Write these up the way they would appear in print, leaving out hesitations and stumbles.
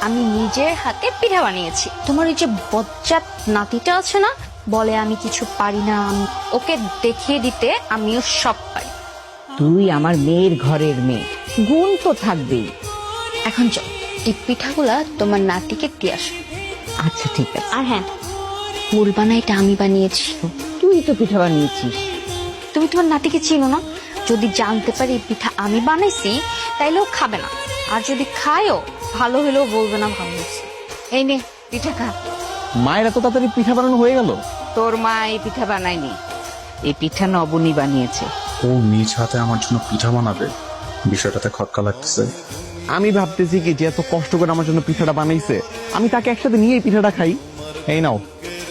আমি নিজের হাতে পিঠা বানিয়েছি। তোমার ওই যে বজ্জাত নাতিটা আছে না, বলে আমি কিছু পারি না, ওকে দেখিয়ে দিতে আমিও সব পারি। তুই আমার মেয়ের ঘরের মেয়ে, গুণ তো থাকবেই। এখন চল এই পিঠাগুলা তোমার নাতিকে দিয়ে আসো। আচ্ছা ঠিক আছে। আর হ্যাঁ, বলবা না এটা আমি বানিয়েছি। তুই তো পিঠা বানিয়েছিস। তুমি তোমার নাতিকে চিনো না? যদি জানতে পারি এই পিঠা আমি বানাইছি তাইলেও খাবে না, আর যদি খায়ও ভালো হলেও বলবে না ভালো হয়েছে। এই নে পিঠা খা। মায়ের এত তাড়াতাড়ি পিঠা বানানো হয়ে গেল? তোর মা এই পিঠা বানায়নি, এই পিঠা নবনী বানিয়েছে। ও নিজ হাতে আমার জন্য পিঠা বানাবে, বিষয়টাতে খটকা লাগতেছে। আমি ভাবতেছি কি যে এত কষ্ট করে আমার জন্য পিঠাটা বানাইছে, আমি তাকে একসাথে নিয়ে এই পিঠাটা খাই। এই নাও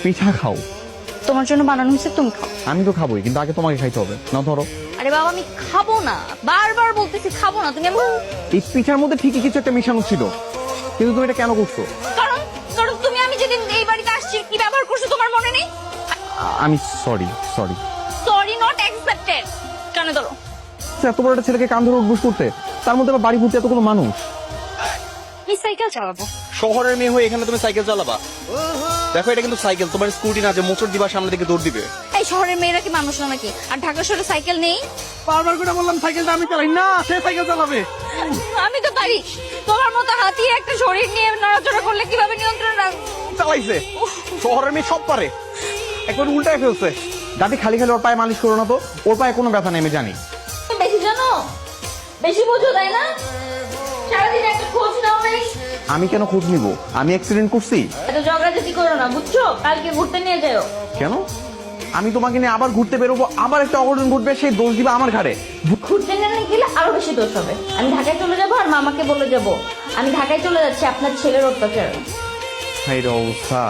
পিঠা খাও। তোমার জন্য বানানো হয়েছে, তুমি খাও। আমি তো খাবোই, কিন্তু আগে তোমাকে খাইতে হবে। না ধরো। আরে বাবা আমি খাবো না, বারবার বলতেছি খাবো না, তুমি এই পিঠার মধ্যে ঠিকই কিছু একটা মিশানো ছিল, কিন্তু তুমি এটা কেন করছো? কারণ কারণ তুমি আমি যেদিন এই বাড়িতে আসছি কি ব্যবহার করছো তোমার মনে নেই? আমি সরি। Sorry not accepted. কেন ধরো? এত বড় একটা ছেলেকে কান ধরে উঠবস করতে, তার মধ্যে আবার বাড়ি ভর্তি এতগুলো মানুষ। কি সাইকেল চালাবো? শহরের মেয়ে হয়ে এখানে তুমি সাইকেল চালাবা? দেখো এটা কিন্তু সাইকেল, তোমার স্কুটি না যে মোটর দিবা সামনে থেকে দৌড় দিবে। এই শহরের মেয়েরা কি মানুষ না নাকি? আর ঢাকা শহরে সাইকেল নেই? বারবার করে বললাম সাইকেলটা আমি চালাই না, সে সাইকেল চালাবে। আমি তো পারি। তোমার মতো হাতিয়ে একটা শরীর নিয়ে নড়াচড়া করলে কিভাবে নিয়ন্ত্রণ রাখবো? চালাইছে, শহরের মেয়ে সব পারে। একবার উল্টায় ফেলছে। দাদি খালি খালি ওর পায়ে মালিশ করো না তো, ওর পায়ে কোনো ব্যথা নেই আমি জানি। বেশি জানো, বেশি বোঝো তাই না? সারাদিন একটা খোঁজ নাও নাই। আমি কেন খোঁজ নিব? আমি অ্যাক্সিডেন্ট করছি? এত ঝগড়াঝাটি করো না বুঝছো, কালকে ঘুরতে নিয়ে যাও। কেন? আমি তোমাকে নিয়ে আবার ঘুরতে বেরোবো, আবার একটা অঘটন ঘটবে, সেই দোষ দিবে আমার ঘাড়ে। ঘুরতে নিয়ে গেলে আরো বেশি দোষ হবে। আমি ঢাকায় চলে যাবো আর মামাকে বলে যাবো আমি ঢাকায় চলে যাচ্ছি আপনার ছেলের অত্যাচার। হাই রে অবস্থা।